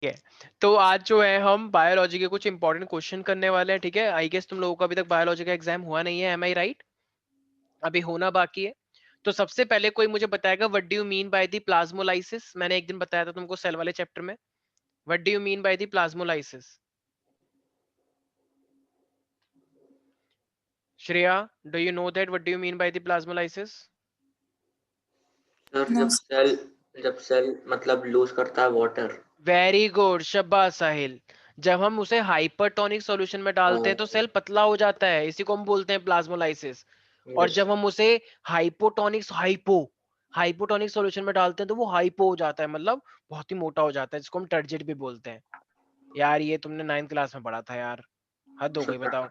है। तो आज जो है हम बायोलॉजी के कुछ इंपॉर्टेंट क्वेश्चन करने वाले हैं, ठीक है। आई गेस तुम लोगों का अभी तक बायोलॉजी का एग्जाम हुआ नहीं है, एम आई राइट? अभी होना बाकी है। तो सबसे पहले कोई मुझे बताएगा what do you mean by the plasmolysis? मैंने एक दिन बताया था तुमको सेल वाले चैप्टर में। What do you mean by the plasmolysis? Shreya, do you know that what do you mean by the plasmolysis? Sir no जब सेल मतलब लूज करता है वाटर। वेरी गुड, शाबाश साहिल। जब हम उसे हाइपरटोनिक सॉल्यूशन में डालते हैं तो सेल पतला हो जाता है, इसी को हम बोलते हैं प्लाज्मोलाइसिस। और यस जब हम उसे हाइपोटोनिक सॉल्यूशन में डालते हैं तो वो हाइपो हो जाता है, मतलब बहुत ही मोटा हो जाता है, जिसको हम टर्जिड भी बोलते हैं। यार ये तुमने 9th क्लास में पढ़ा था यार, हद हो गई, सर। बताओ।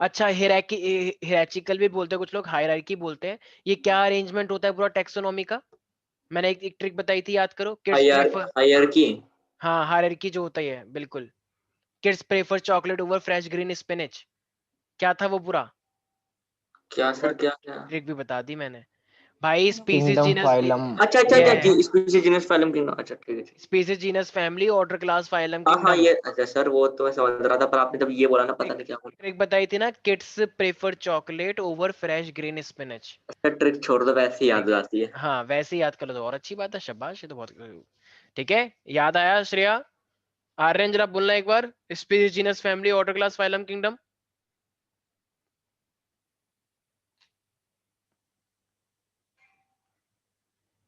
अच्छा, हिराचिकल भी बोलते हैं कुछ लोग, हायरार्की बोलते हैं। ये क्या अरेंजमेंट होता है पूरा टेक्सोनॉमी का? मैंने एक ट्रिक बताई थी, याद करो। Kids prefer, hierarchy. हाँ हायरार्की जो होता है बिल्कुल। Kids prefer chocolate over fresh green spinach. क्या था वो पूरा? क्या वो सर क्या क्या? ट्रिक भी बता दी मैंने भाई। Species kingdom genus, phylum. अच्छा अच्छा ये अच्छा जी, स्पीशीज जीनस फाइलम किंगडम। अच्छा ठीक है ठीक। Species genus family order class phylum हाँ हाँ, किंगडम। ये अच्छा सर, वो तो मैं समझ रहा था, पर आपने जब ये बोला ना, पता ट्रिक नहीं क्या बोला। ट्रिक बताई थी ना, kids prefer chocolate over fresh green spinach. अच्छा, ट्रिक छोड़ दो, वैसे ही याद ठीक हो है, जाती है। हाँ वैसे ही याद कर लो तो और अच्छी बात है, शाबाश, ये तो बहुत ठीक है। याद आया श्रेया? आर्यन जरा बोलना एक बार, species genus family order class phylum kingdom.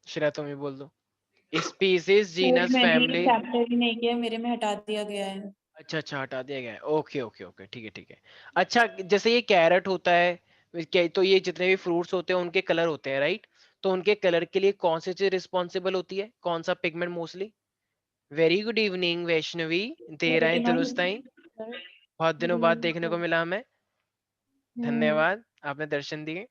Shreya तुम ही बोल दो, स्पीसीज सर जीनस मैंने ये फैमिली। चैप्टर ही नहीं किया, मेरे में हटा दिया गया है। अच्छा अच्छा, हटा दिया गया है, ओके ओके ओके, ठीक है ठीक है। अच्छा, जैसे ये कैरेट होता है, तो ये जितने भी फ्रूट्स होते हैं उनके कलर होते हैं राइट? तो उनके कलर के लिए कौन सी चीज रिस्पॉन्सिबल होती है, कौन सा pigment mostly? Very good evening Vaishnavi, तेरा ही रेटिनॉल। दुरुस्त आई। सर बहुत दिनों बाद देखने को ग्रीन। मिला हमें, धन्यवाद, आपने दर्शन दिए।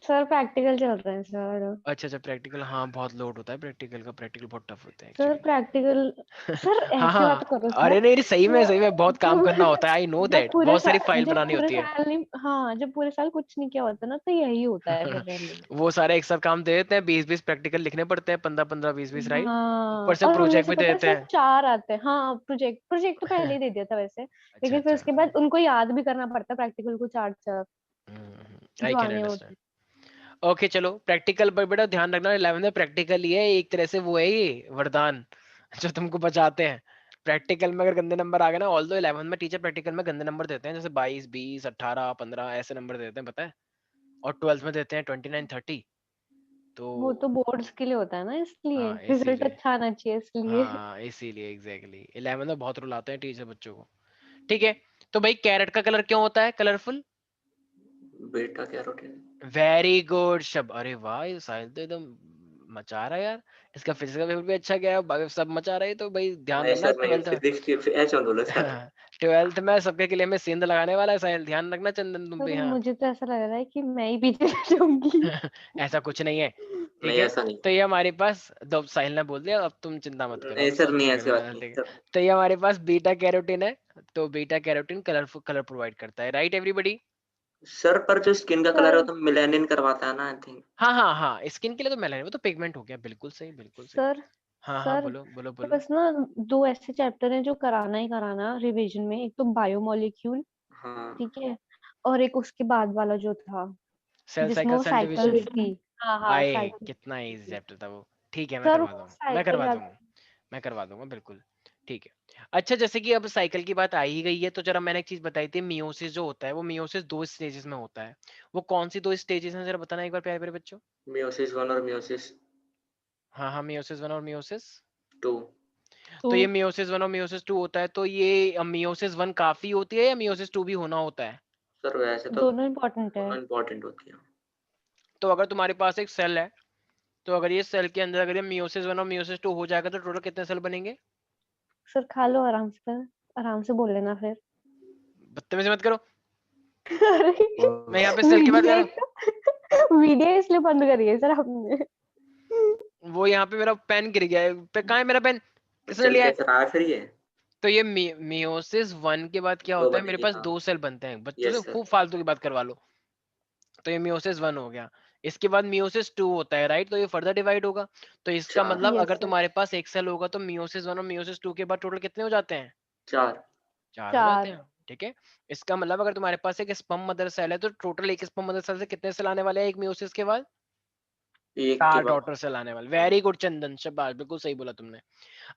सर प्रैक्टिकल चल रहे हैं सर। अच्छा अच्छा, प्रैक्टिकल, हाँ बहुत लोड होता है प्रैक्टिकल का, प्रैक्टिकल बहुत टफ होता है सर एक्चुअली। प्रैक्टिकल। सर हाँ ऐसे हाँ, बात करो अरे सर। नहीं नहीं, सही में बहुत काम तो करना होता है, आई नो दैट, बहुत सारी फाइल जब बनानी पूरे होती है। साल नहीं, हाँ जब पूरे साल कुछ नहीं किया होता ना तो यही होता है फिर रैली। वो सारे एक साथ काम दे देते हैं, 20-20 प्रैक्टिकल लिखने पड़ते हैं, 15-15 20-20 राइट? ऊपर हाँ से और उनमें प्रोजेक्ट से भी दे पता है देते सिर्फ हैं। 4 आते हैं। हाँ प्रोजेक्ट प्रोजेक्ट तो पहले ही दे दिया था वैसे। अच्छा लेकिन फिर अच्छा, उसके बाद उनको याद भी करना पड़ता है प्रैक्टिकल को 4 चार आई जो कैन आने अंडरस्टैंड। होते ओके चलो, प्रैक्टिकल पर बेटा ध्यान रखना, 11th में प्रैक्टिकल ही है एक तरह से, वो है ये वरदान जो तुमको बचाते हैं। प्रैक्टिकल में अगर गंदे नंबर आ गए ना, ऑल दो 11th में टीचर प्रैक्टिकल में गंदे नंबर देते हैं, जैसे 22 20 18 15 ऐसे नंबर देते हैं, पता है? और 12th में देते हैं 29 30। तो वो तो बोर्ड्स के लिए होता है ना, इसलिए हाँ रिजल्ट इसीलिए, अच्छा आना चाहिए इसलिए। हाँ इसीलिए एग्जैक्टली 11th में बहुत रुलाते हैं टीचर बच्चों को। ठीक है, तो भाई कैरेट का कलर क्यों होता है कलरफुल? बेटा कैरोटीन। वेरी गुड शब, अरे वाह, ये साहिल तो एकदम मचा रहा है यार। इसका फिजिक्स का पेपर भी अच्छा गया है, बाकी सब मचा रहे हैं, तो भाई ध्यान नहीं रखना सर नहीं, 12th में। फिजिक्स की ऐसे मत बोलो सर। 12th में सबके के लिए मैं सेंध लगाने वाला है साहिल, ध्यान रखना चंदन तुम भी, सर हाँ। मुझे तो ऐसा लग रहा है कि मैं ही पीछे रह जाऊंगी। ऐसा कुछ नहीं है, ठीक नहीं है। ऐसा नहीं तो है। ये हमारे पास दो, साहिल ने बोल दिया, अब तुम चिंता मत करो, नहीं अब सर, सब नहीं ठीक ऐसी बात है, नहीं ठीक है। सर। तो ये हमारे पास बीटा कैरोटीन है, तो beta carotene colourful colour provide करता है, राइट एवरीबॉडी? सर पर जो स्किन का कलर है सर वो तो मिलेनिन करवाता है ना, आई थिंक। हाँ हाँ हाँ, स्किन के लिए तो मेलानिन, वो तो पिगमेंट हो गया, बिल्कुल सही बिल्कुल सही। सर हाँ हाँ, सर बोलो बोलो तो बोलो। बस ना 2 ऐसे चैप्टर हैं जो कराना ही कराना रिवीजन में। एक तो बायोमोलिक्यूल, हाँ ठीक है, और एक उसके बाद वाला जो था सेल जिसमें साइकिल वो सेल डिवीजन, साइकिल्स थी। हाँ हाँ आए साइकिल। कितना इजी चैप्टर था वो। ठीक है, मैं सर करवा वो दूंगा, मैं साइकिल करवा दूंगा, मैं करवा दूंगा बिल्कुल। ठीक है। अच्छा, जैसे कि अब साइकिल की बात आ ही गई है, तो जरा मैंने एक चीज बताई थी, मियोसिस जो होता है, वो मियोसिस 2 स्टेजेस में होता है। वो कौन सी 2 स्टेजेस हैं, जरा बताना एक बार प्यारे प्यारे बच्चों। मियोसिस 1 और मियोसिस हाँ हाँ, मियोसिस 1 और मियोसिस 2। तो तो ये मियोसिस 1 और मियोसिस 2 होता है, तो ये मियोसिस 1 काफी होती है या मियोसिस 2 भी होना होता है? सर वैसे तो दोनों इम्पोर्टेंट है। दोनों इम्पोर्टेंट होती है। तो अगर तुम्हारे पास एक सेल है, तो अगर ये सेल के अंदर अगर ये मियोसिस 1 और मियोसिस 2 हो जाएगा, तो टोटल कितने सेल बनेंगे? सर खा लो आराम से, आराम से बोल लेना फिर। बदतमीजी मत करो, अरे मैं यहाँ पे सेल की बात कर रहा वीडियो वीडियो इसलिए बंद करी है सर हमने। हूँ। वो यहाँ पे मेरा पेन गिर गया है, कहाँ है मेरा पेन, किसने चल लिया है? कैसे रहा है फिर ये? तो ये मियोसिस 1 के बाद क्या दो होता है, मेरे बनेगी पास हाँ। 2 सेल बनते हैं, बच्चों से यस सर। खूब फालतू की बात करवा लो। तो ये मियोसिस 1 हो गया, इसके बाद मियोसिस 2 होता है, राइट? तो ये फर्दर डिवाइड होगा। तो इसका चार। मतलब Yes, अगर sir. तुम्हारे पास एक सेल होगा तो मियोसिस 1 और मियोसिस 2 के बाद टोटल कितने हो जाते हैं? 4। 4 हो जाते 4. हैं, ठीक है? इसका मतलब अगर तुम्हारे पास एक स्पर्म मदर सेल है तो टोटल एक स्पर्म मदर सेल से कितने सेल आने वाले हैं एक मियोसिस के बाद? एक के 4 बाद। डॉटर सेल आने वाले। वेरी गुड चंदन, शाबाश, बिल्कुल सही बोला तुमने।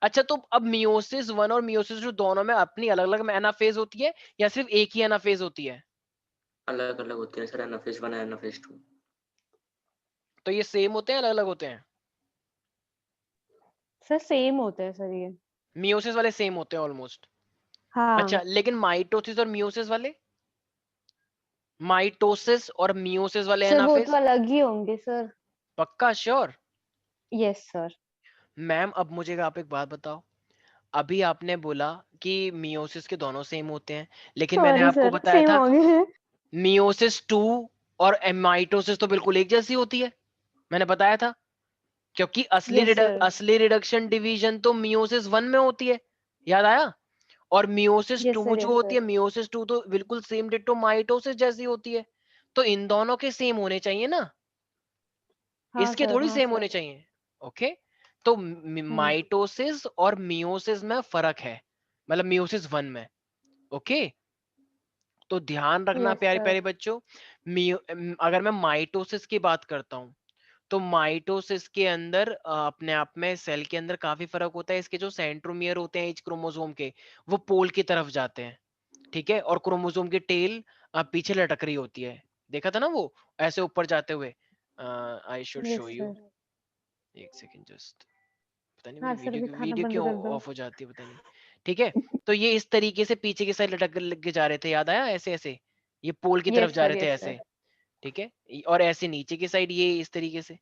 अच्छा, तो अब मियोसिस 1 और मियोसिस 2 दोनों में अपनी अलग-अलग एनाफेज होती है या सिर्फ एक ही एनाफेज होती है? अलग अलग होती है सर, एनाफेज 1 एनाफेज 2। तो ये सेम होते हैं, अलग-अलग होते हैं? सर सेम होते हैं सर ये. मियोसिस वाले सेम होते हैं ऑलमोस्ट। अच्छा, हाँ. लेकिन माइटोसिस और मियोसिस वाले? माइटोसिस और मियोसिस वाले सर वो एनाफेज? तो अलग ही होंगे सर. पक्का श्योर? Yes sir. मैम अब मुझे आप एक बात बताओ, अभी आपने बोला कि मियोसिस के दोनों सेम होते हैं, लेकिन मैंने सॉरी आपको सर, बताया सेम था होंगे. मियोसिस 2 और माइटोसिस तो बिल्कुल एक जैसी होती है, मैंने बताया था, क्योंकि यस सर. असली रिडक्शन डिवीजन तो मियोसिस 1 में होती है, याद आया? और मियोसिस यस 2 सर. जो यस होती सर. है, मियोसिस 2 तो बिल्कुल सेम डिट्टो माइटोसिस जैसी होती है, तो इन दोनों के सेम होने चाहिए ना, हाँ इसके सर. थोड़ी हाँ सेम होने सर. चाहिए। ओके, तो हम्म. माइटोसिस और मियोसिस में फर्क है, मतलब मियोसिस 1 में। ओके, तो ध्यान रखना यस प्यारे सर. प्यारे बच्चों, अगर मैं माइटोसिस की बात करता हूँ तो माइटोसिस के अंदर अपने आप में सेल के अंदर काफी फर्क होता है। इसके जो सेंट्रोमियर होते हैं एच क्रोमोसोम के, वो पोल की तरफ जाते हैं, ठीक है? और क्रोमोसोम की टेल पीछे लटक रही होती है, देखा था ना वो ऐसे ऊपर जाते हुए। I should yes show you, sir. एक सेकंड जस्ट। पता नहीं हाँ मेरी सर, वीडियो दिखाना वीडियो बंद क्यों कर दो. ऑफ हो जाती है, पता नहीं। ठीक है, तो ये इस तरीके से पीछे की साइड लटक के जा रहे थे, याद आया? ऐसे ऐसे ये पोल की तरफ यस जा सर. रहे थे यस ऐसे, सर. ठीक है? और ऐसे नीचे की साइड ये इस तरीके से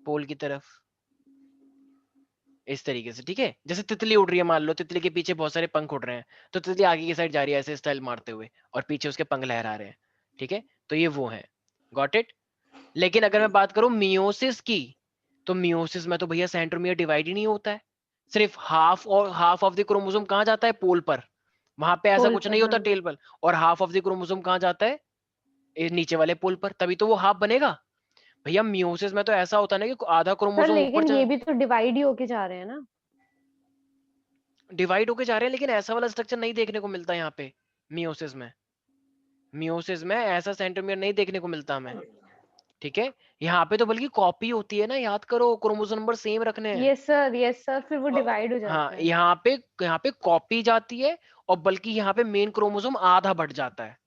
पोल की तरफ, इस तरीके से, ठीक है? जैसे तितली उड़ रही है, मान लो तितली के पीछे बहुत सारे पंख उड़ रहे हैं, तो तितली आगे की साइड जा रही है ऐसे स्टाइल मारते हुए, और पीछे उसके पंख लहरा रहे हैं, ठीक है? तो ये वो है, गॉट इट? लेकिन अगर मैं बात करूं मियोसिस की, तो मियोसिस में तो भैया सेंट्रोमियर डिवाइड ही नहीं होता है, सिर्फ हाफ ऑफ द क्रोमोसोम कहाँ जाता है? पोल पर, वहां पे ऐसा पोल कुछ पर. नहीं होता हाँ. टेल पर। और हाफ ऑफ द क्रोमोसोम कहाँ जाता है? नीचे वाले पोल पर, तभी तो वो हाफ बनेगा। भैया मियोसिस में तो ऐसा होता है ना कि आधा सर क्रोमोसोम ऊपर लेकिन ये भी तो डिवाइड ही होके जा रहे हैं ना. डिवाइड होके जा रहे हैं, लेकिन ऐसा वाला स्ट्रक्चर नहीं देखने को मिलता यहाँ पे मियोसिस में। मियोसिस में ऐसा सेंट्रोमियर नहीं देखने को मिलता हमें, ठीक है? यहाँ पे तो बल्कि कॉपी होती है ना, याद करो, क्रोमोसोम नंबर सेम रखने हैं। Yes sir. Yes sir. फिर वो डिवाइड हो हाँ, जाता है. यहाँ पे कॉपी जाती है, और बल्कि यहाँ पे मेन क्रोमोसोम आधा बढ़ जाता है।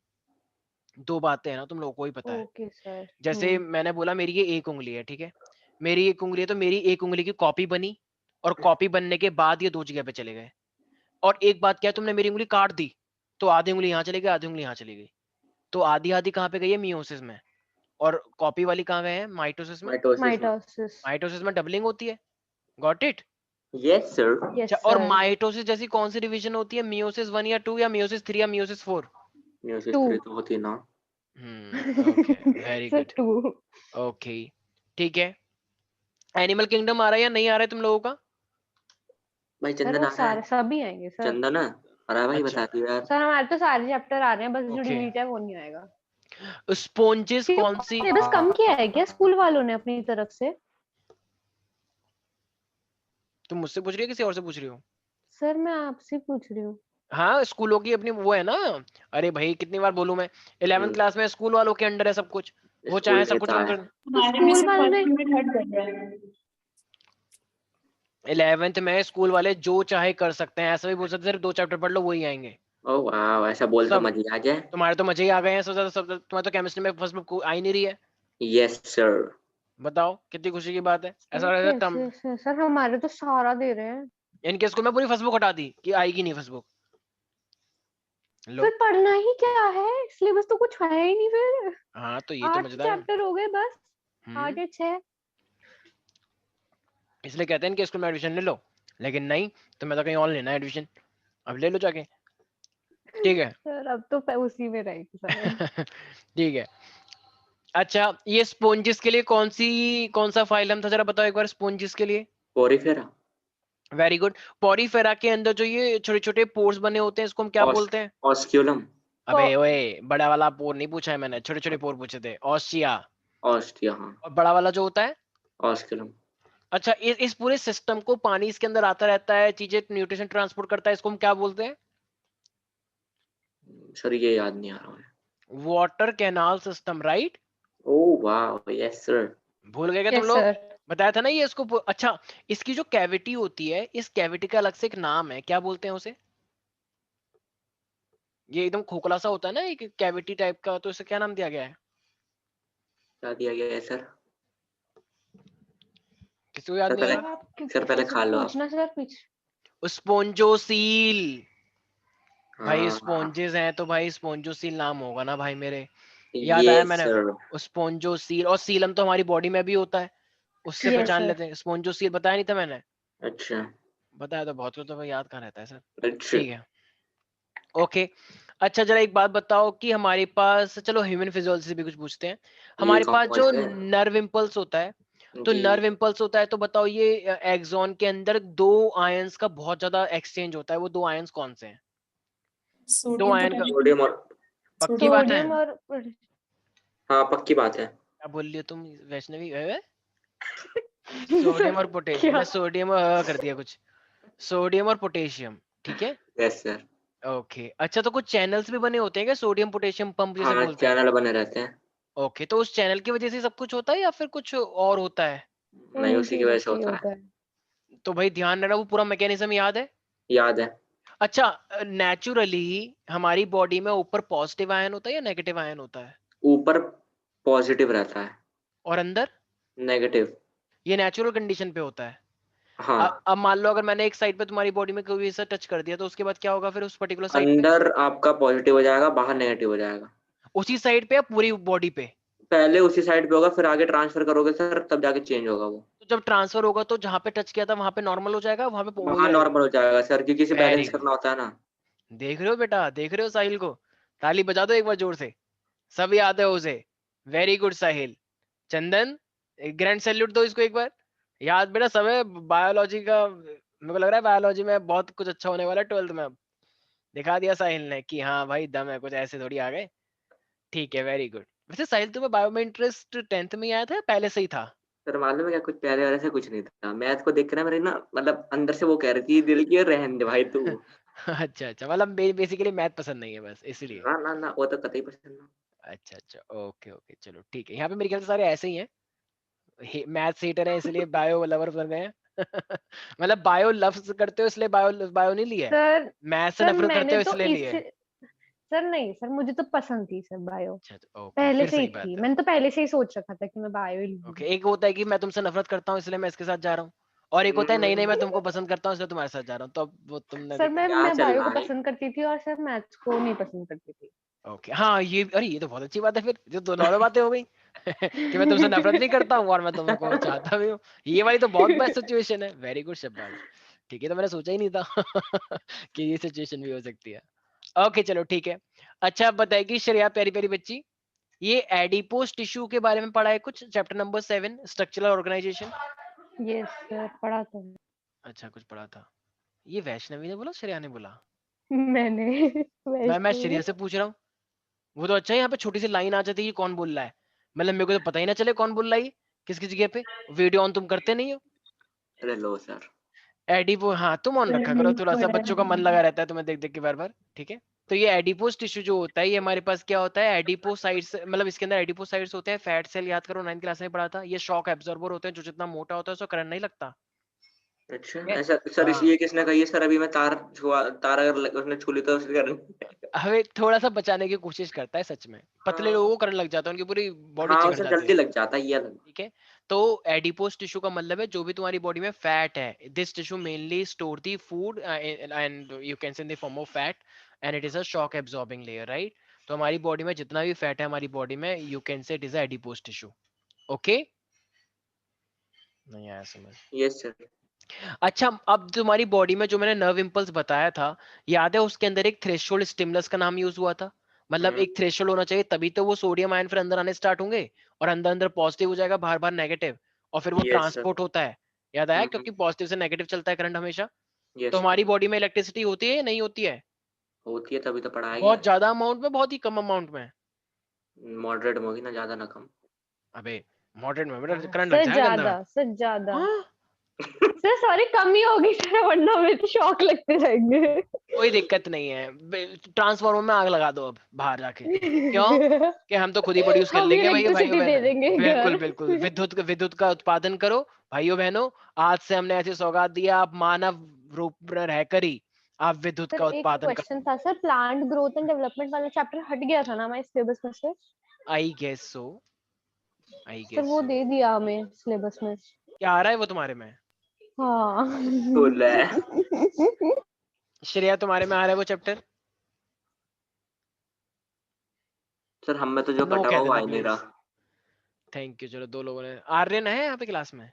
दो बातें हैं ना, तुम लोगों को ही पता है। Okay sir. जैसे मैंने बोला मेरी ये एक उंगली है, ठीक है? मेरी एक उंगली है, तो मेरी एक उंगली की कॉपी बनी, और कॉपी बनने के बाद ये दो जगह पे चले गए। और एक बात क्या है, तुमने मेरी उंगली काट दी, तो आधी उंगली यहाँ चली गई, आधी उंगली यहाँ चली गई, तो आधी आधी कहाँ पे गई है? मियोसिस में। और कॉपी वाली कहाँ गए हैं? माइटोसिस में। माइटोसिस में। माइटोसिस. माइटोसिस में डबलिंग होती है, got it? Yes sir. Yes और सर. माइटोसिस जैसी कौन सी डिवीजन होती है? मियोसिस 1 या 2 या मियोसिस 3 या मियोसिस 4? म्यूसिस 2. 3 तो होती है ना। Okay, very sir good. 2. Okay, ठीक है। एनिमल किंगडम आ रहा है या नहीं आ रहा है तुम लोगों का? भाई सर चंदन वो आ रहा है। सारे सभी आएंगे सर. चंदन है। अरे भाई अच्छा, बता दियो यार। सर हमारे तो सारे चैप्टर आ रहे हैं, बस जो ओके। डिलीट है वो नहीं आएगा. स्पोंजेस क्यों, कौन सी? सिलेबस कम किया है क्या स्कूल वालों ने अपनी तरफ से? तुम मुझसे पूछ रही हो किसी और से पूछ रही हो? सर मैं आपसे पूछ रही हूँ. हाँ, स्कूलों की अपनी वो है ना। अरे भाई कितनी बार बोलूं मैं, 11th क्लास में स्कूल वालों के अंडर है सब कुछ, वो स्कूल चाहे सब कुछ देता कम है। कर। हमारे में स्कूल से वालों ने फर्स्ट में थर्ड कर रहा है। 11th में स्कूल वाले जो चाहे कर सकते हैं, ऐसा भी बोल सकते हैं सिर्फ 2 चैप्टर पढ़ लो वही आएंगे ओ वाह, ऐसा बोल तो सब। मजा आ जाए। तुम्हारे तो मजे ही आ गए हैं, सब तुम्हारे तो केमिस्ट्री में फर्स्ट बुक आ ही नहीं रही है। Yes sir. बताओ कितनी खुशी की बात है। ऐसा सर लग रहा है कैसे सर हमारे तो सारा दे रहे हैं. इनके स्कूल में पूरी फर्स्ट बुक हटा दी कि आएगी नहीं फर्स्ट बुक। लो, फिर पढ़ना ही क्या है, सिलेबस तो कुछ है ही नहीं फिर. हाँ तो ये तो 8 मजेदार है। चैप्टर हो गए बस. 8 हम्म, या 6. इसलिए कहते हैं इनके स्कूल में एडमिशन ले लो, लेकिन नहीं, तुम्हें तो कहीं और लेना है एडमिशन, अब ले लो जाके, ठीक है? सर अब तो उसी में रहेगी सारे. ठीक है। अच्छा, ये स्पोंजिस के लिए कौन सा फाइलम था, जरा बताओ एक बार स्पोंजिस के लिए। पोरीफेरा। Very good. पोरीफेरा के अंदर जो ये छोटे छोटे पोर्स बने होते हैं, इसको हम क्या बोलते हैं? ऑस्क्यूलम। अबे ओए, बड़ा वाला पोर नहीं पूछा है मैंने, छोटे छोटे पोर पूछे थे। ऑस्टिया, ऑस्टिया, हाँ और बड़ा वाला जो होता है? ऑस्किलम। अच्छा, इस पूरे सिस्टम को पानी इसके अंदर आता रहता है, चीजें न्यूट्रिशन ट्रांसपोर्ट करता है, इसको हम क्या बोलते हैं? सर ये याद नहीं आ रहा है। Water canal system, right? Oh वाह, यस सर। भूल गए क्या तुम यस लोग? सर। बताया था ना ये इसको अच्छा, इसकी जो कैविटी होती है, इस कैविटी का अलग से एक नाम है, क्या बोलते हैं उसे? ये एकदम खोखला सा होता है ना, एक कैविटी टाइप का, तो इसे क्या नाम दिया गया है? क्या दिया गया है सर? किसी को याद सर नहीं आ पहले, रहा? आप सर पहले फिर से खा लो आप। पूछना सर पीछे। स्पोंजोसील। भाई हाँ स्पॉन्जेस हैं तो भाई स्पोंजोसील नाम होगा ना भाई मेरे। याद आया यस मैंने। सर। स्पोंजोसील और सीलम तो हमारी बॉडी में भी होता है, उससे यस पहचान सर। लेते हैं। स्पोंजोसील बताया नहीं था मैंने? अच्छा बताया तो बहुत कुछ, तो भाई याद कहाँ रहता है सर। अच्छा। ठीक है, ओके। अच्छा जरा एक बात बताओ कि हमारे पास, चलो ह्यूमन फिजियोलॉजी से भी कुछ पूछते हैं। ये हमारे पास कौन जो से? नर्व इम्पल्स होता है, तो जी नर्व इम्पल्स होता है, तो बताओ ये एक्सॉन के अंदर दो आयंस का बहुत ज्यादा एक्सचेंज होता है, वो दो आयंस कौन से हैं? दो सोडियम आयन का, पोटेशियम। सोडियम और, पक्की बात है? सोडियम और हाँ पक्की बात है। क्या बोल रही हो तुम वैष्णवी? सोडियम और पोटेशियम, क्या? मैंने सोडियम और कर दिया कुछ। सोडियम और पोटेशियम, ठीक है। Yes sir. ओके, अच्छा तो कुछ चैनल्स भी बने होते हैं क्या, सोडियम पोटेशियम पंप जैसे हाँ बोलते हैं? चैनल बने रहते हैं। ओके, तो उस चैनल की वजह से सब कुछ होता है या फिर कुछ और होता है? नहीं उसी की उनकी वजह से वजह से ही होता है। होता है। तो भाई ध्यान रखना, वो पूरा मैकेनिज्म याद है? याद है। अच्छा, नेचुरली हमारी बॉडी में ऊपर पॉजिटिव आयन होता है या नेगेटिव आयन होता है? ऊपर पॉजिटिव रहता है। और अंदर? नेगेटिव। ये नेचुरल कंडीशन पे होता है। हाँ अब मान लो अगर मैंने एक साइड पे तुम्हारी बॉडी में कोई ऐसा टच कर दिया, तो उसके बाद क्या होगा फिर उस पर्टिकुलर साइड पे? अंदर आपका पॉजिटिव हो जाएगा, बाहर नेगेटिव हो जाएगा। उसी साइड पे या पूरी बॉडी पे? पहले उसी साइड पे होगा, फिर आगे ट्रांसफर करोगे सर, तब जाके चेंज होगा वो। तो जब ट्रांसफर होगा तो जहां पे टच किया था वहां पे नॉर्मल हो जाएगा, वहां पे वही वहां रहेगा? नॉर्मल हो जाएगा सर, क्योंकि इसे वेरी बैलेंस गुड। करना होता है ना। देख रहे हो बेटा, देख रहे हो साहिल को? ताली बजा दो एक बार जोर से, सब याद है उसे। वेरी गुड साहिल। चंदन, एक ग्रैंड सैल्यूट दो इसको एक बार। याद बेटा सब है बायोलॉजी का, मेरे को लग रहा है बायोलॉजी में बहुत कुछ अच्छा होने वाला है 12th में अब। दिखा दिया साहिल ने कि हाँ भाई दम है, कुछ ऐसे थोड़ी आ गए। ठीक है, वेरी गुड। वैसे साहिल तुम्हें बायो में इंटरेस्ट 10th में ही आया था या पहले से ही था? सर मालूम है क्या, कुछ पहले वाले से कुछ नहीं था, मैथ को देख के ना मेरे ना मतलब अंदर से वो कह रही थी दिल की, रहने दे भाई तू। अच्छा अच्छा, मतलब बेसिकली मैथ पसंद नहीं है बस इसलिए। ना ना ना, वो तो कतई पसंद ना। अच्छा अच्छा, ओके ओके, चलो ठीक है। यहाँ पे मेरे ख्याल से सारे ऐसे ही हैं, मैथ हेटर है इसलिए बायो लवर बन गए हैं। मतलब बायो लव करते हो इसलिए बायो बायो नहीं लिया है, सर मैथ से सर नफरत करते मैंने हो तो इसलिए लिए इस है। सर नहीं सर, मुझे तो पसंद थी सर बायो। अच्छा तो ओके, पहले फिर से ही सही थी, बात है। मैंने तो पहले से ही सोच रखा था कि मैं बायो ही ओके, लूंगी। एक होता है कि मैं तुमसे नफरत करता हूँ इसलिए मैं इसके साथ जा रहा हूँ, और एक होता है नहीं नहीं मैं तुमको हम्म, पसंद करता हूँ इसलिए तुम्हारे साथ जा रहा हूँ, तो अब वो तुमने सर मैं क्या मैं चल बायो रहा को है? पसंद करती थी और सर मैथ्स को नहीं पसंद करती थी। ओके हाँ, ये अरे ये तो बहुत अच्छी बात है फिर, जो दो नॉर्मल बातें हो गई। कि मैं तुमसे नफरत नहीं करता हूँ और मैं तुमको चाहता भी हूँ, ये वाली तो बहुत बेस्ट सिचुएशन है। वेरी गुड शब्बाश। ठीक है, तो मैंने सोचा ही नहीं था कि ये सिचुएशन भी हो सकती है। ओके चलो ठीक है। अच्छा, आप बताएगी श्रेया प्यारी प्यारी बच्ची, ये एडिपोस टिश्यू के बारे में पढ़ा है कुछ, chapter number 7 structural organisation? Yes sir पढ़ा था। अच्छा कुछ पढ़ा था। ये वैष्णवी ने बोला श्रेया ने बोला? मैंने मैं वैष्णवी श्रेया ने। से पूछ रहा हूँ। वो तो अच्छा है, यहाँ पे छोटी सी लाइन आ जाती है कि कौन बोल रहा है, मतलब मेरे को तो पता ही ना चले कौन बोल रहा है, किस किस जगह पे। वीडियो ऑन तुम करते नहीं हो? अरे लो सर। एडिपो, हाँ तुम ऑन रखा करो, नहीं थोड़ा सा पढ़ा बच्चों का मन है। लगा रहता है तुम्हें देख देख के बार बार, ठीक है। तो ये एडिपोस टिश्यू जो होता है, ये हमारे पास क्या होता है, एडिपोसाइट्स, मतलब इसके अंदर एडिपोसाइट्स होते हैं, फैट सेल, याद करो 9th क्लास में पढ़ा था। ये शॉक एब्जॉर्बर होते हैं, जो जितना मोटा होता है उसको करंट नहीं लगता। अच्छा ठीक है? ऐसा सर, हाँ, इसलिए किसने कही है सर, अभी मैं तार अगर उसने छू ली तो उसके कारण। हमें थोड़ा सा बचाने की कोशिश करता है सच में, पतले लोगों को करंट लग जाता है, उनकी पूरी बॉडी हाँ चिकन उसे जाती जल्दी है। लग जाता है ये अलग। ठीक है, तो एडिपोस टिश्यू का मतलब है जो भी तुम्हारी बॉडी में फैट है, this tissue mainly store the food and you can say in the form of fat, and it is a shock absorbing layer, right? तो हमारी बॉडी में जितना भी फैट है हमारी बॉडी में, you can say it is adipose tissue. Okay, नहीं आया समझ? Yes sir. अच्छा, अब तुम्हारी बॉडी में जो मैंने नर्व इम्पल्स बताया था, याद है उसके अंदर एक थ्रेशोल्ड स्टिमुलस का नाम यूज हुआ था? मतलब एक थ्रेशोल्ड होना चाहिए, तभी तो वो सोडियम आयन फिर अंदर आने स्टार्ट होंगे, और अंदर अंदर पॉजिटिव हो जाएगा, बाहर बाहर नेगेटिव, और फिर वो यस सर। ट्रांसपोर्ट होता है। याद आया, क्योंकि पॉजिटिव से नेगेटिव चलता है करंट हमेशा। तो यस सर। हमारी बॉडी में इलेक्ट्रिसिटी होती है या नहीं होती है? होती है तभी तो पढ़ाया गया बहुत है। ज्यादा अमाउंट में, बहुत ही कम अमाउंट में? मॉडरेट में होगी ना, ज्यादा ना कम। अबे मॉडरेट में बेटा करंट लग सर जाएगा अंदर। ज्यादा, सर ज्यादा। हाँ? सर सॉरी, कम ही होगी सर, वरना हमें तो शॉक लगते रहेंगे। कोई दिक्कत नहीं है, ट्रांसफार्मर में आग लगा दो अब बाहर जाके। क्यों कि हम तो खुद ही प्रोड्यूस कर हम लेंगे भाई, भाइयों इलेक्ट्रिसिटी दे बहनों। देंगे बिल्कुल घर। बिल्कुल, विद्युत का उत्पादन करो भाइयों बहनों। आज से हमने ऐसी सौगात दी है, आप मानव रूप में रहकर ही आप विद्युत सर का एक उत्पादन कर। क्वेश्चन था sir, plant growth and development वाला चैप्टर हट गया था ना हमारे सिलेबस में से? I guess so, I sir guess वो सो। दे दिया हमें सिलेबस में। क्या आ रहा है वो तुम्हारे में? हाँ। फुल है। श्रेया तुम्हारे में आ रहा है वो चैप्टर? सर हम में तो जो नो कटा कह हुआ वो आ देना ही नहीं प्लीज। रहा। Thank you. चलो 2 लोगों ने। आर्यन है यहाँ पे क्लास में?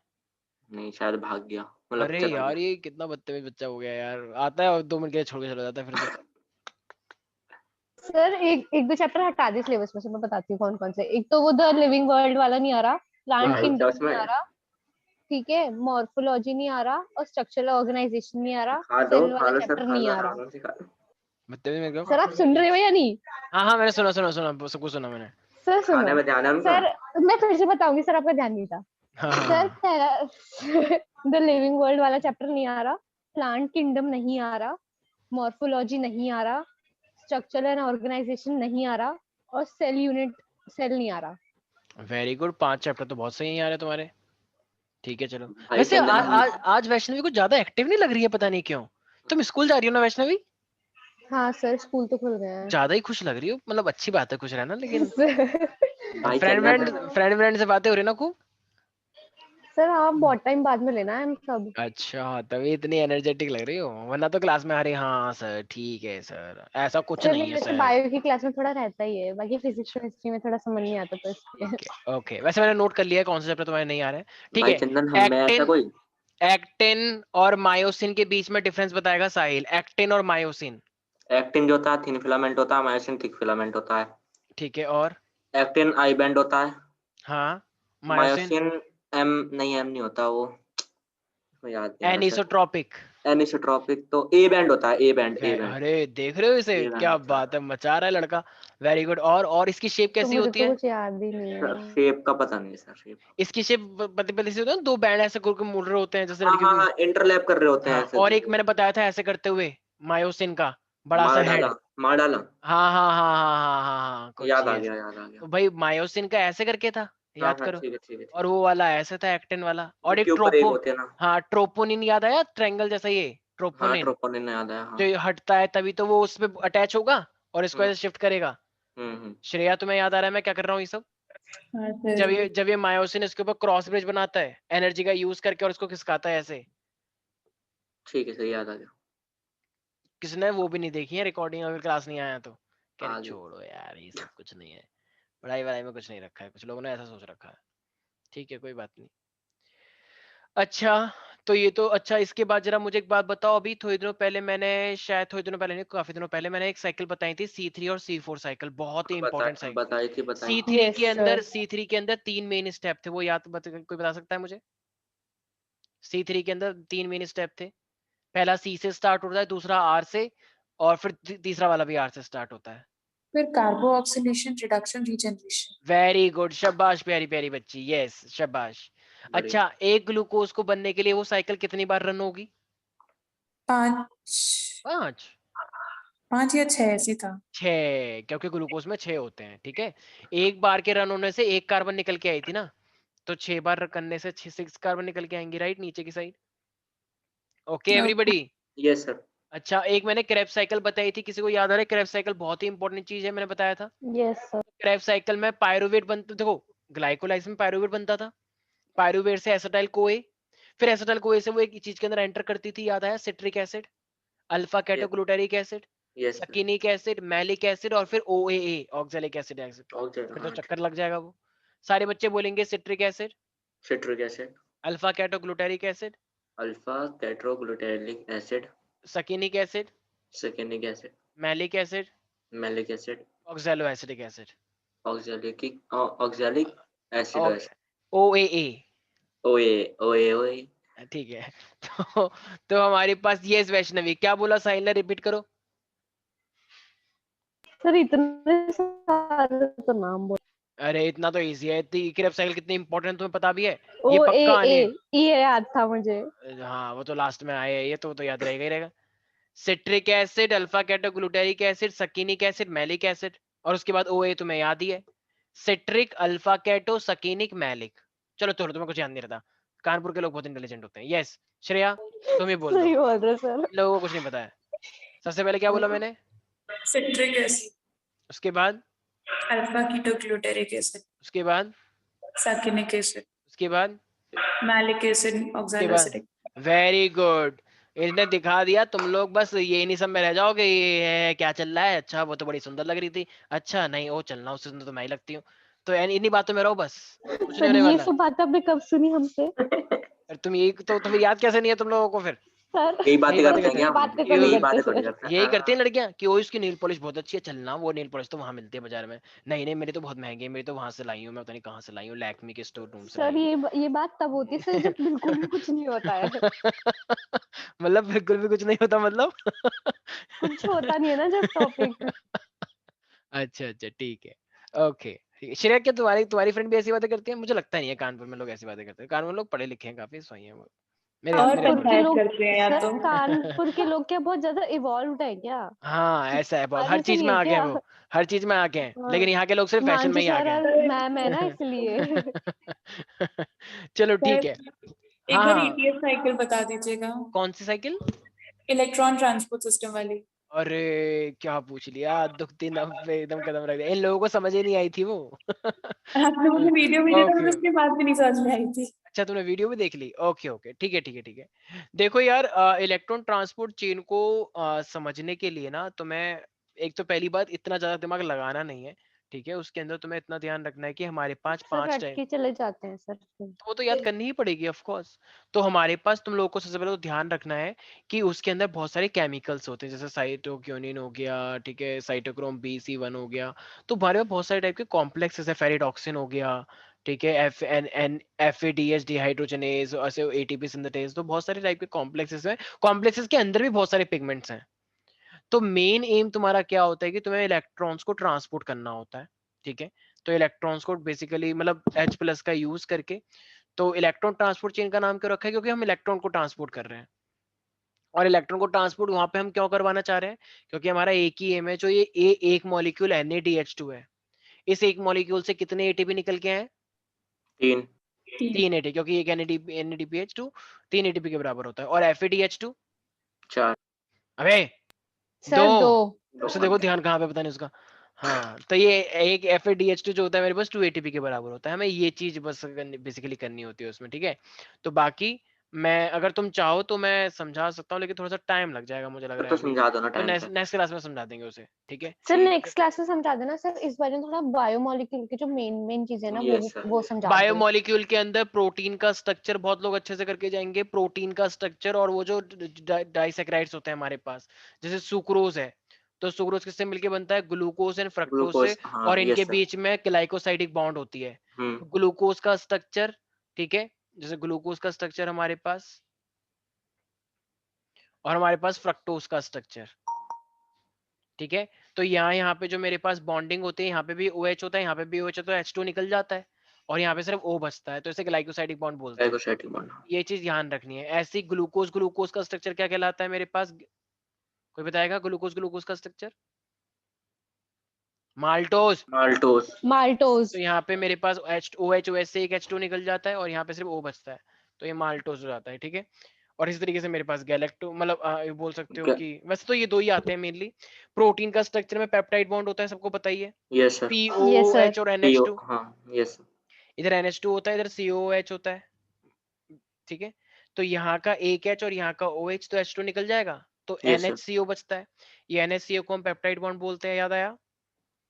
नहीं शायद भाग गया, मतलब अरे चला यार गया। ये कितना बदतमीज बच्चा हो गया यार, आता है और 2 मिनट के लिए छोड़ के चला जाता है फिर से। सर एक दो चैप्टर हटा दिए सिलेबस में से, मैं बताती हूँ कौन कौन से। एक तो वो द लिविंग वर्ल्ड वाला नहीं आ रहा, प्लांट भाई क्या किंगडम नहीं उसमें आ रहा, ठीक है, मॉर्फोलॉजी नहीं आ रहा, और स्ट्रक्चरल ऑर्गेनाइजेशन नहीं आ रहा, सेल खा वाला लो सर, चैप्टर खा नहीं लो आ रहा। आराम से खा लो। बदतमीज मेरे को। सर आप सुन रहे हो या नहीं? हाँ हाँ मैंने सुना सुना सुना, सब कुछ सुना मैंने। सर सुनो। खाने में ध्यान है उनका। सर मैं फिर से बताऊंगी, सर आपका ध्यान नहीं था। हाँ हाँ सर हाँ। द लिविंग वर्ल्ड वाला चैप्टर नहीं आ रहा, प्लांट किंगडम नहीं आ रहा, मॉर्फोलॉजी नहीं आ रहा, स्ट्रक्चर एंड ऑर्गेनाइजेशन नहीं आ रहा, और सेल यूनिट सेल नहीं आ रहा। वेरी गुड, 5 चैप्टर तो बहुत सही है यार तुम्हारे। ठीक है चलो। भाई वैसे चंदन हम आज वैष्णवी कुछ ज्यादा एक्टिव नहीं लग रही है, पता नहीं क्यों। तुम स्कूल जा रही हो ना वैष्णवी? हाँ सर, स्कूल तो खुल गए हैं। ज्यादा ही खुश लग रही हो, मतलब अच्छी बात है खुश रहना, लेकिन भाई फ्रेंड चंदन फ्रेंड फ्रेंड फ्रेंड से बातें हो रही ना खूब। सर आप बहुत टाइम बाद में लेना है हम सब। अच्छा तभी इतनी एनर्जेटिक लग रही हो, वरना तो क्लास में अरे हाँ सर ठीक है सर ऐसा कुछ सर नहीं नहीं, है वैसे सर। बायो की क्लास में थोड़ा रहता ही है, बाकी फिजिक्स अच्छा और हिस्ट्री में थोड़ा समझ नहीं आता तो इसलिए। ठीक है ओके, वैसे मैंने नोट कर लिया है कौन सा चैप्टर तुम्हारे नहीं आ रहा है। ठीक भाई है। चंदन हम में ऐसा एक्टिन, कोई। एक्टिन और मायोसिन के बीच में डिफरेंस बताएगा साहिल। एक्टिन और मायोसिन। एक्टिन जो होता है थिन फिलामेंट होता है, मायोसिन थिक फिलामेंट होता है। ठीक है और? एक्टिन आई बैंड होता है। हाँ मायोसिन मायोसिन एम नहीं, एम नहीं होता वो, याद नहीं आ रहा सर। एनिसोट्रोपिक। एनिसोट्रॉपिक तो ए बैंड होता है, ए बैंड, ए बैंड, अरे देख रहे हो इसे, ए बैंड क्या होता बात है, मचा रहा है लड़का। Very good. और इसकी शेप तो कैसी मुझे होती तो है? कुछ याद ही नहीं है। है। शेप का पता नहीं सर, शेप। इसकी शेप पतली पतली सी होती है ना, 2 बैंड ऐसे करके मुड़ रहे होते हैं जैसे हाँ लड़कियों हाँ की। हाँ, इंटरलैप कर रहे होते हैं हाँ ऐसे और दो। एक मैंने बताया था ऐसे करते हुए, मायोसिन का बड़ा सा मार डाला, हेड। मार डाला। हाँ हाँ हाँ हाँ हाँ हाँ हाँ कुछ याद आ ये। गया, याद आ गया। तो भाई मायोसिन का ऐसे करके था, हाँ याद हाँ करो। ठीक है, ठीक है, ठीक और है। वो वाला ऐसे था एक्टिन वाला, और एक एक के ऊपर एक ट्रोपो। होते हैं ना। हाँ ट्रोपोनिन याद आया, ट्रायंगल जैसा ये हाँ ट्रोपोनिन। ट्रोपोनिन याद आया, हाँ। जो ये हटता है तभी तो वो उस पे अटैच होगा और इसको हम्म ऐसे शिफ्ट करेगा। हम्म। श्रेया तुम्हें याद आ रहा है मैं क्या कर रहा हूँ ये सब? हाँ सर। जब ये मायोसिन इसके ऊपर क्रॉस ब्रिज बनाता है एनर्जी का यूज करके और इसको खिसकाता है ऐसे। ठीक है सर, याद आ गया। किसने वो भी नहीं देखी है रिकॉर्डिंग, अगर क्लास नहीं आया तो कह रहे आ गया। छोड़ो यार ये सब कुछ नहीं है, पढ़ाई वढ़ाई में कुछ नहीं रखा है, कुछ लोगों ने ऐसा सोच रखा है। ठीक है कोई बात नहीं। अच्छा तो ये तो अच्छा, इसके बाद जरा मुझे एक बात बताओ, अभी थोड़ी दिनों पहले मैंने, शायद थोड़ी दिनों पहले नहीं काफी दिनों पहले मैंने एक साइकिल बताई थी, C3 और C4 साइकिल, बहुत ही इंपॉर्टेंट साइकिल। बताई थी, बताई थी। C3 यस के अंदर, सर। C3 के अंदर 3 मेन स्टेप थे, वो याद कोई बता सकता है मुझे? C3 के अंदर 3 मेन स्टेप थे। पहला C से स्टार्ट होता है, दूसरा R से, और फिर तीसरा वाला भी R से स्टार्ट होता है। फिर carbo oxidation, reduction, regeneration. Very good, शाबाश प्यारी प्यारी बच्ची, यस शाबाश। बढ़िया। अच्छा एक ग्लूकोज को बनने के लिए वो साइकिल कितनी बार रन होगी? 5, 5? 5 या 6 ऐसी था। 6, क्योंकि ग्लूकोज में 6 होते हैं। ठीक है, एक बार के रन होने से एक कार्बन निकल के आई थी ना, तो 6 बार करने से 6 कार्बन निकल के आएंगी, राइट, नीचे की side. Okay okay. Everybody. Yes sir. अच्छा एक मैंने क्रेब साइकिल बताई थी, किसी को याद आ रहा है? क्रेब साइकिल बहुत ही इंपॉर्टेंट चीज है, मैंने बताया था। Yes sir. क्रेब साइकिल में पायरुवेट बनता, देखो ग्लाइकोलाइसिस में पायरुवेट बनता था, पायरुवेट से एसिटाइल कोए, फिर एसिटाइल कोए से वो एक चीज के अंदर एंटर करती थी, याद आया, citric acid, alpha ketoglutaric acid, yes sir. Succinic acid, malic acid, और फिर ओएए ऑक्सैलिक एसिड। ऑक्सीजन, फिर तो हाँ चक्कर ठीक। लग जाएगा वो। सारे बच्चे बोलेंगे citric acid, citric acid, alpha ketoglutaric acid, alpha ketoglutaric acid, succinic acid, succinic acid, malic acid, malic acid, oxaloacetic acid, oxalic acid, OAA. OA OA ओए। ठीक है। तो हमारे पास ये वैष्णवी, क्या बोला साहिल ने, रिपीट करो। सर इतने सारे तो नाम बोल। अरे इतना तो इजी है, इतनी क्रेब्स साइकिल कितनी इंपॉर्टेंट तुम्हें पता भी है, ओ ये ए पक्का आने ए ये याद था मुझे। हाँ वो तो लास्ट में आए, ये तो याद रहेगा ही रहेगा। Citric acid, alpha ketoglutaric acid, succinic acid, malic acid, और उसके बाद ओए तुम्हें याद ही है, citric, alpha keto, succinic, malic. चलो छोड़ो, तुम्हें कुछ याद नहीं रहता, कानपुर के लोग बहुत इंटेलिजेंट होते हैं। यस श्रेया तुम ही बोल दो, सही बोल रहे सर। लोगों को कुछ नहीं पता है। सबसे पहले क्या बोला मैंने, सिट्रिक एसिड, उसके बाद, अल्फा कीटोग्लूटेरिक एसिड, उसके बाद, सैकिनिक एसिड, उसके बाद, मैलिक एसिड, उसके बाद, ऑक्सैलोएसिडिक। Very good. इसने दिखा दिया, तुम लोग बस ये नहीं सब में रह जाओगे, ये है क्या चल रहा है, अच्छा वो तो बड़ी सुंदर लग रही थी, अच्छा नहीं वो चलना, उससे सुंदर तो मैं ही लगती हूँ। तो इन्हीं बातों में रहो बस, कुछ नहीं सर होने ये वाला। सब बात आपने कब सुनी हमसे? अरे तुम यही तो, तुम्हें याद कैसे नहीं है तुम लोगों को फिर, सर यही बातें यही बातें करते हैं करते क्या ये हम? बातें तो हैं, नहीं यही करते बातें थोड़ी सर। करते हैं। यही करती हैं लड़कियां कि ओ इसकी नेल पॉलिश बहुत अच्छी है, चलना वो नेल पॉलिश तो वहां मिलती है बाजार में, नहीं नहीं मेरी तो बहुत महंगी है, मेरी तो वहां से लाई हूँ, मैं पता नहीं कहाँ से लाई हूँ, लैक्मी के स्टोर रूम से सर लाई ये बात तब होती है सर जब बिल्कुल भी कुछ नहीं होता है। हूँ। मतलब बिल्कुल भी कुछ नहीं होता मतलब। कुछ होता नहीं है ना जब टॉपिक। अच्छा अच्छा ठीक है, ओके। श्रेया क्या तुम्हारी तुम्हारी फ्रेंड भी ऐसी बातें करती है? मुझे लगता नहीं है कानपुर में लोग ऐसी बातें करते हैं, कानपुर में लोग पढ़े लिखे हैं काफी, सही है वो, और मेरे कानपुर के पंचायत लोग, करते हैं या सर तो। कानपुर के लोग क्या बहुत ज्यादा इवॉल्व्ड है क्या? हाँ ऐसा है बहुत, हर हमारे से चीज नहीं में है आ गए हैं क्या? वो, हर चीज में आ गए हैं, हाँ, लेकिन यहाँ के लोग सिर्फ फैशन में हिमांशु ही आ सर गए और हैं। मैम है ना इसलिए। चलो ठीक सर है। हाँ एक बार हाँ, ईटीएस साइकिल बता दीजिएगा, कौन सी साइकिल? इलेक्ट्रॉन ट्रांसपोर्ट सिस्टम वाली। अरे क्या पूछ लिया, दुखती नम पे एकदम कदम रख दिया, इन लोगों को समझ ही नहीं आई थी वो। आपने मुझे वीडियो भेजा था, मुझे ओके, उसकी बात भी नहीं समझ में आई थी। अच्छा तुमने वीडियो भी देख ली, ओके ओके ठीक है ठीक है ठीक है। देखो यार, इलेक्ट्रॉन ट्रांसपोर्ट चेन को समझने के लिए ना तुम्हें, एक तो पहली बात इतना ज्यादा दिमाग लगाना नहीं है, ठीक है, उसके अंदर तुम्हें इतना ध्यान रखना है कि हमारे पास सर 5 रट टाइप, के चले जाते हैं सर। तो वो तो याद करनी ही पड़ेगी ऑफ कोर्स। तो हमारे पास तुम लोगों को सबसे पहले तो ध्यान रखना है कि उसके अंदर बहुत सारे केमिकल्स होते हैं, जैसे साइटोक्योनिन हो गया, ठीक है, साइटोक्रोम B C1 हो गया, तो हमारे पास बहुत सारे टाइप के कॉम्प्लेक्स है, फेरिडॉक्सिन हो गया, ठीक है, FADH डिहाइड्रोजनेज, ऐसे ATP सिंथेटेज, तो बहुत सारे टाइप के कॉम्प्लेक्सेस हैं, कॉम्प्लेक्सेस के अंदर भी बहुत सारे पिगमेंट्स हैं। तो मेन एम तुम्हारा क्या होता है कि तुम्हें इलेक्ट्रॉन्स को ट्रांसपोर्ट करना होता है, ठीक है, तो इलेक्ट्रॉन्स को बेसिकली मतलब H+ का यूज करके, तो इलेक्ट्रॉन ट्रांसपोर्ट चेन का नाम क्यों रखा है, क्योंकि हम इलेक्ट्रॉन को ट्रांसपोर्ट कर रहे हैं, और इलेक्ट्रॉन को ट्रांसपोर्ट वहां पे हम क्यों करवाना चाह रहे हैं, क्योंकि हमारा एक ही एम है, जो ये एक मॉलिक्यूल NADH2 है, इस एक मॉलिक्यूल से कितने ATP निकल के आए? 3। 3 ATP, क्योंकि एक NADPH2 3 ATP के बराबर होता है, और FADH2 4। अबे दो, सर दो। उसे देखो ध्यान कहाँ पे, पता नहीं उसका। हाँ तो ये एक FADH2 जो होता है मेरे पास 2 ATP के बराबर होता है, हमें ये चीज बस बेसिकली करनी होती है उसमें, ठीक है। तो बाकी मैं, अगर तुम चाहो तो मैं समझा सकता हूँ, लेकिन थोड़ा सा टाइम लग जाएगा मुझे लग रहा तो है अभी, समझा दो ना तो टाइम से। नेक्स्ट क्लास में समझा देंगे उसे, ठीक है। सर नेक्स्ट क्लास में समझा देना सर, इस बार थोड़ा बायोमोलिक्यूल की जो मेन मेन चीजें ना यस सर। वो समझा दो। बायोमोलिक्यूल के अंदर प्रोटीन का स्ट्रक्चर बहुत लोग अच्छे से करके जाएंगे, प्रोटीन का स्ट्रक्चर, और वो जो डाइसेक्राइड्स होते हैं हमारे पास, जैसे सुक्रोज है, तो सुक्रोज किससे मिलके बनता है? ग्लूकोज एंड फ्रक्टोज से, ग्लूकोज, हाँ और इनके यस सर। बीच में ग्लाइकोसाइडिक बॉन्ड होती है। तो ग्लूकोज का स्ट्रक्चर, ठीक है, जैसे ग्लूकोज का स्ट्रक्चर हमारे पास, और हमारे पास फ्रक्टोज का स्ट्रक्चर, ठीक है। तो यहाँ पे जो मेरे पास बॉन्डिंग होती है, यहाँ पे भी OH होता है, यहाँ पे भी OH होता है, H2 निकल जाता है, और यहाँ पे सिर्फ O बचता है, तो इसे ग्लाइकोसाइडिक बॉन्ड बोलते हैं। Glycosidic bond. ये चीज ध्यान रखनी है। ऐसी ग्लूकोज ग्लूकोज का स्ट्रक्चर क्या कहलाता है मेरे पास, कोई बताएगा ग्लूकोज ग्लूकोज का स्ट्रक्चर? माल्टोज। माल्टोज। माल्टोज। तो यहाँ पे मेरे पास OH से एक H2 निकल जाता है, और यहाँ पे सिर्फ O बचता है, तो ये माल्टोज हो जाता है, ठीक है। और इस तरीके से मेरे पास गैलेक्टो, मतलब ये बोल सकते हो कि वैसे तो ये दो ही आते हैं मेनली। प्रोटीन का स्ट्रक्चर में पेप्टाइड बॉन्ड होता है, सबको पता ही है, yes sir. Yes sir. POH और पीओ, NH2, हाँ यस। इधर NH2 होता है, इधर COOH होता है, ठीक है। तो यहाँ का एक H और यहाँ का OH, तो H2 निकल जाएगा, तो यस सर। NHCO बचता है, ये NHCO को हम पेप्टाइड बॉन्ड बोलते हैं, याद आया।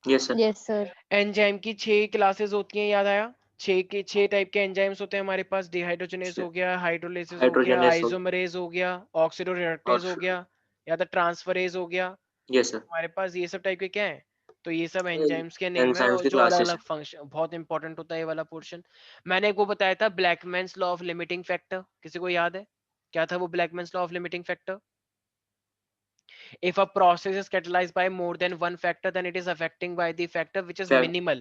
Yes sir. Yes sir. Enzyme की 6 क्लासेस होती हैं, याद आया, 6 टाइप के एंजाइम्स होते हैं हमारे पास, डिहाइड्रोजनेज हो गया, हाइड्रोलिसिस हो गया, हाइड्रोजनेस हो। आइसोमरेज हो गया, ऑक्सीडोरेडक्टेज हो और गया, या तो ट्रांसफरेज हो गया, यस सर। हमारे पास ये सब टाइप के क्या है, तो ये सब एंजाइम्स के नेम है, एंजाइम्स और की जो अलग क्लासेस अलग है। फंक्शन, बहुत इंपॉर्टेंट होता है ये वाला पोर्शन। मैंने एक वो बताया था, Blackman's law of limiting factor, किसी को याद है क्या था वो Blackman's law of limiting factor? If a process is catalyzed by more than one factor, then it is affecting by the factor which is fact, minimal.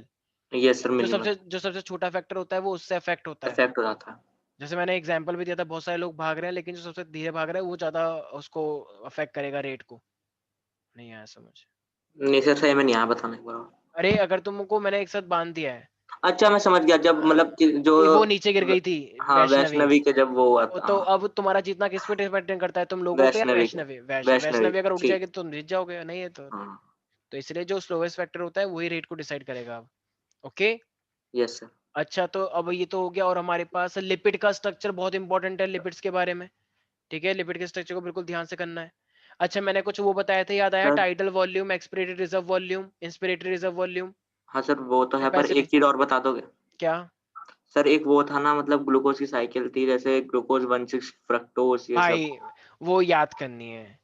Yes sir, जो minimum सबसे छोटा फैक्टर होता है वो उससे अफेक्ट होता है। Effect हो जाता है। जैसे मैंने एग्जांपल भी दिया था, बहुत सारे लोग भाग रहे हैं लेकिन जो सबसे धीरे भाग रहा है वो ज्यादा उसको अफेक्ट करेगा रेट को। नहीं आया समझ? नहीं सर, सही में नहीं आया, बताने एक बार। अरे अगर तुमको मैंने एक साथ बांध दिया है अच्छा मैं समझ गया, जब मतलब कि जो कि वो नीचे गिर गई थी हाँ वैष्णवी, वैष्णवी के जब वो हुआ था, तो हाँ, अब तुम्हारा जीतना किस पे डिपेंड करता है, तुम लोगों पे या वैष्णवी के, वैष्णवी? वैष्णवी वैष्णवी अगर उठ ठीक, जाएगी तो तुम जीत जाओगे, नहीं है हाँ, तो इसलिए जो स्लोएस्ट फैक्टर होता है वही रेट को डिसाइड करेगा अब। Okay, yes sir. अच्छा तो अब ये तो हो गया। और हमारे पास लिपिड का स्ट्रक्चर बहुत इंपॉर्टेंट है, लिपिड्स के बारे में। ठीक है, लिपिड के स्ट्रक्चर को बिल्कुल ध्यान से करना है। अच्छा मैंने कुछ वो बताया था, याद आया? Sir tidal volume, expiratory reserve volume, inspiratory reserve volume, हाँ सर, वो तो है, पर कैपेसिटी। एक चीज और बता दोगे? क्या? सर एक वो था ना, मतलब ग्लूकोज की साइकिल थी, जैसे ग्लूकोज 1,6 फ्रक्टोज ये सब। भाई वो याद करनी है,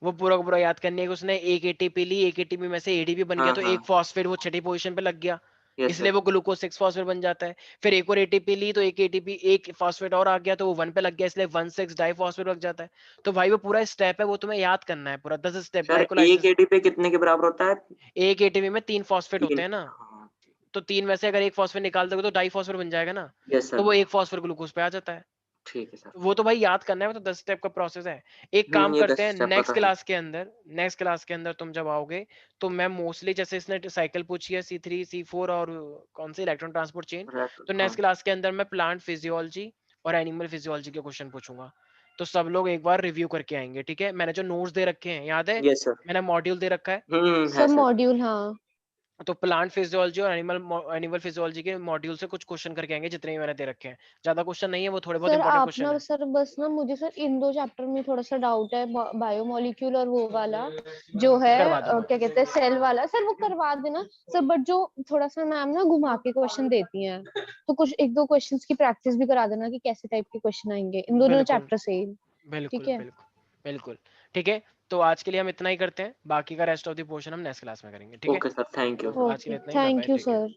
वो पूरा का पूरा याद करनी है कि उसने एक एटीपी ली, एक एटीपी में से एडीपी बन गया हाँ तो हाँ, एक फॉस्फेट वो छठी पोजीशन पे लग गया, यस इसलिए सर। वो ग्लूकोज 6 फॉस्फेट बन जाता है। फिर एक और एटीपी ली तो एक एटीपी एक फॉस्फेट और आ गया तो वो 1 पे लग गया, इसलिए 1,6 डाई फॉस्फेट लग जाता है। तो भाई वो पूरा स्टेप है, वो तुम्हें याद करना है पूरा 10 स्टेप सर एक ग्लाइकोलाइसिस। एटीपी कितने के बराबर होता है? एक एटीपी में 3 फॉस्फेट होते 3, हैं ना, हाँ, तो 3 में से अगर एक फॉस्फेट निकाल दोगे तो डाई फॉस्फेट बन जाएगा ना, यस तो सर, वो एक फॉस्फेट ग्लूकोज पे आ जाता है। ठीक है सर। वो तो भाई याद करना है, वो तो 10 स्टेप का प्रोसेस है। एक काम ये करते 10 हैं, स्टेप नेक्स्ट पता है। क्लास के अंदर, नेक्स्ट क्लास के अंदर तुम जब आओगे तो मैं मोस्टली, जैसे इसने साइकिल पूछी है C3 C4 और कौन सी इलेक्ट्रॉन ट्रांसपोर्ट चेन, तो हाँ, नेक्स्ट क्लास के अंदर मैं प्लांट फिजियोलॉजी और एनिमल फिजियोलॉजी के क्वेश्चन पूछूंगा। तो सब लोग एक बार रिव्यू करके आएंगे, ठीक है? मैंने जो नोट्स दे रखे हैं याद है, यस सर। मैंने मॉड्यूल दे रखा है। है सब सर। मॉड्यूल, हाँ। तो प्लांट फिजियोलॉजी और एनिमल फिजियोलॉजी के मॉड्यूल से कुछ क्वेश्चन करके आएंगे, जितने भी मैंने दे रखे हैं। ज्यादा क्वेश्चन नहीं है, वो थोड़े बहुत सर इंपॉर्टेंट आप क्वेश्चन ना है। सर बस ना मुझे सर इन 2 चैप्टर में थोड़ा सा डाउट है, बायोमोलिक्यूल और वो वाला जो है करवा दूंगा। क्या कहते हैं सेल वाला, सर वो करवा देना सर। बट जो थोड़ा सा मैम ना घुमा के क्वेश्चन देती हैं, तो कुछ 1-2 क्वेश्चंस की प्रैक्टिस भी करा देना कि कैसे टाइप के क्वेश्चन आएंगे इन दोनों बिल्कुल चैप्टर से ही। ठीक बिल्कुल है, बिल्कुल बिल्कुल। ठीक है, तो आज के लिए हम इतना ही करते हैं, बाकी का रेस्ट ऑफ द पोर्शन हम नेक्स्ट क्लास में करेंगे, ठीक है? Okay sir, thank you. तो आज के ओके, लिए इतना ही, bye bye, thank you take care. Sir.